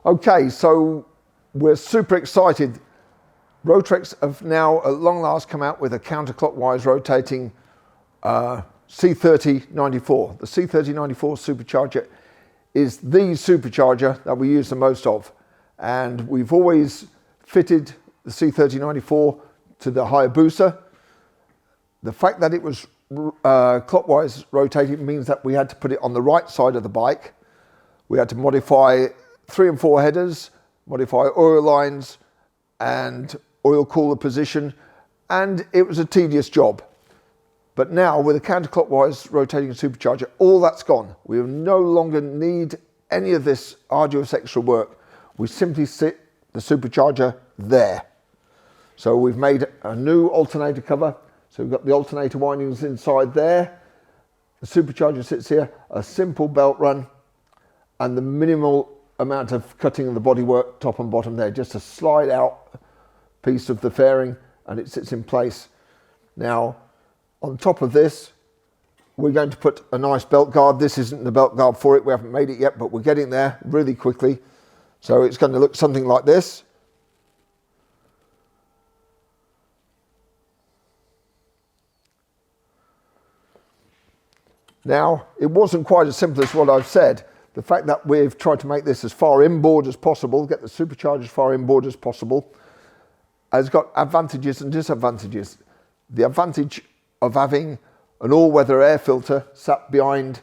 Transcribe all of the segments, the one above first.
Okay, so we're super excited. Rotrex have now at long last come out with a counterclockwise rotating C3094. The C3094 supercharger is the supercharger that we use the most of. And we've always fitted the C3094 to the Hayabusa. The fact that it was clockwise rotating means that we had to put it on the right side of the bike. We had to modify 3 and 4 headers, modify oil lines and oil cooler position, and it was a tedious job. But now with a counterclockwise rotating supercharger, all that's gone. We no longer need any of this arduous extra work. We simply sit the supercharger there. So we've made a new alternator cover. So we've got the alternator windings inside there. The supercharger sits here, a simple belt run, and the minimal amount of cutting of the bodywork top and bottom there, just a slide out piece of the fairing and it sits in place. Now, on top of this, we're going to put a nice belt guard. This isn't the belt guard for it, we haven't made it yet, but we're getting there really quickly. So it's going to look something like this. Now, it wasn't quite as simple as what I've said. The fact that we've tried to make this as far inboard as possible, get the supercharger as far inboard as possible, has got advantages and disadvantages. The advantage of having an all-weather air filter sat behind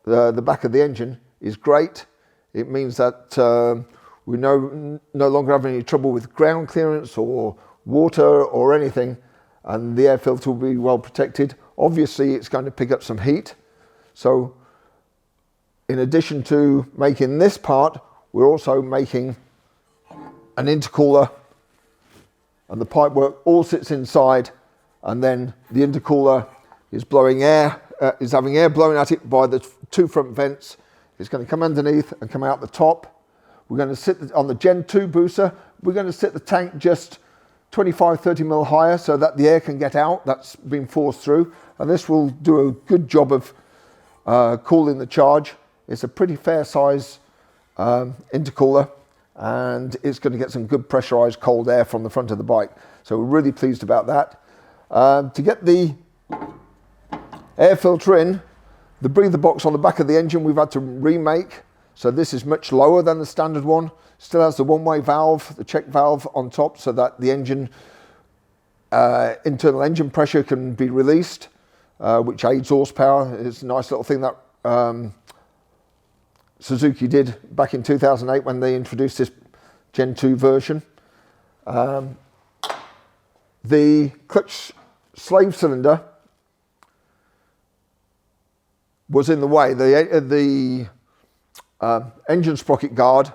the back of the engine is great. It means that we no longer have any trouble with ground clearance or water or anything, and the air filter will be well protected. Obviously, it's going to pick up some heat. So in addition to making this part, we're also making an intercooler, and the pipework all sits inside, and then the intercooler is blowing air, is having air blown at it by the 2 front vents. It's going to come underneath and come out the top. We're going to sit on the Gen 2 Busa. We're going to sit the tank just 25-30 mil higher so that the air can get out. That's been forced through, and this will do a good job of cooling the charge. It's a pretty fair size intercooler, and it's going to get some good pressurized cold air from the front of the bike. So we're really pleased about that. To get the air filter in, the breather box on the back of the engine we've had to remake. So this is much lower than the standard one. Still has the one-way valve, the check valve on top, so that the engine internal engine pressure can be released, which aids horsepower. It's a nice little thing that Suzuki did back in 2008 when they introduced this Gen 2 version. The clutch slave cylinder was in the way. The engine sprocket guard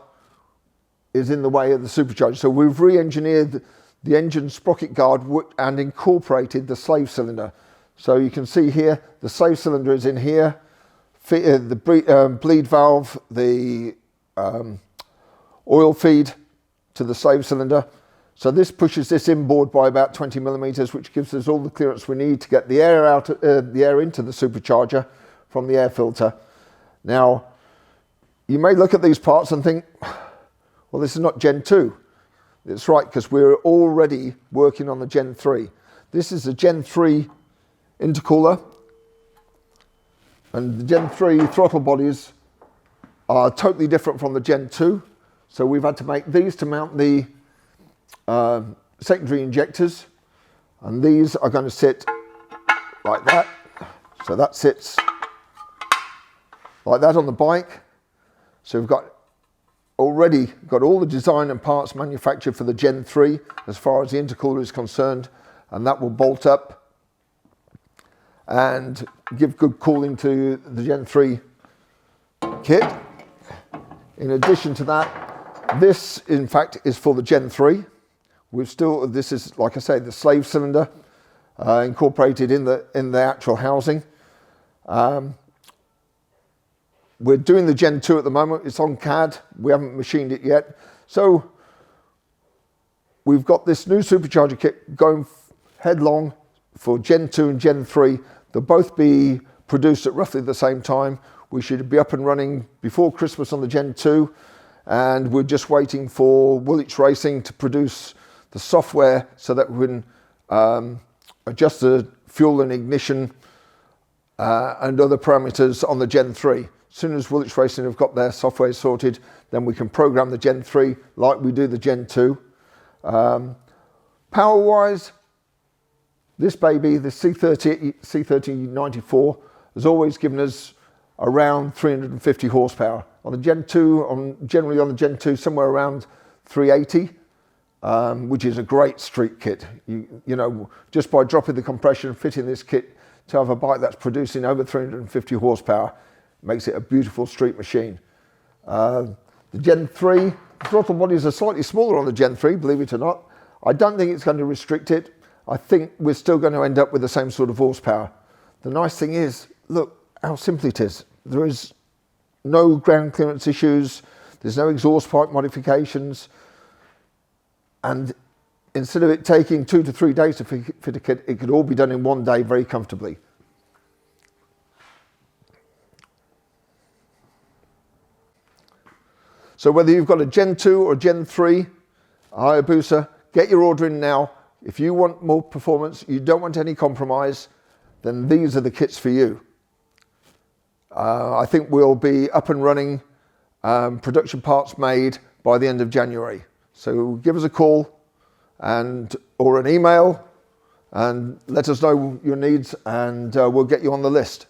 is in the way of the supercharger. So we've re-engineered the engine sprocket guard and incorporated the slave cylinder. So you can see here, the slave cylinder is in here, the bleed valve, the oil feed to the slave cylinder. So this pushes this inboard by about 20 millimeters, which gives us all the clearance we need to get the air out, the air into the supercharger from the air filter. Now, you may look at these parts and think, well, this is not Gen 2. It's right, because we're already working on the Gen 3. This is a Gen 3 intercooler, and the Gen 3 throttle bodies are totally different from the Gen 2. So we've had to make these to mount the secondary injectors, and these are going to sit like that. So that sits like that on the bike. So we've already got all the design and parts manufactured for the Gen 3 as far as the intercooler is concerned, and that will bolt up and give good cooling to the Gen 3 kit. In addition to that, this in fact is for the Gen 3. This is, like I say, the slave cylinder incorporated in the actual housing. We're doing the Gen 2 at the moment. It's on CAD. We haven't machined it yet. So we've got this new supercharger kit going headlong for Gen 2 and Gen 3. They'll both be produced at roughly the same time. We should be up and running before Christmas on the Gen 2, and we're just waiting for Woolwich Racing to produce the software so that we can adjust the fuel and ignition and other parameters on the Gen 3. As soon as Woolwich Racing have got their software sorted, then we can program the Gen 3 like we do the Gen 2. Power-wise, this baby, the C3094, has always given us around 350 horsepower. On the Gen 2, generally on the Gen 2, somewhere around 380, which is a great street kit. You know, just by dropping the compression, fitting this kit to have a bike that's producing over 350 horsepower, makes it a beautiful street machine. The Gen 3, throttle bodies are slightly smaller on the Gen 3, believe it or not. I don't think it's going to restrict it. I think we're still going to end up with the same sort of horsepower. The nice thing is, look how simple it is. There is no ground clearance issues. There's no exhaust pipe modifications. And instead of it taking 2 to 3 days to fit a kit, it could all be done in one day very comfortably. So whether you've got a Gen 2 or Gen 3 Hayabusa, get your order in now. If you want more performance, you don't want any compromise, then these are the kits for you. I think we'll be up and running, production parts made by the end of January. So give us a call or an email and let us know your needs, and we'll get you on the list.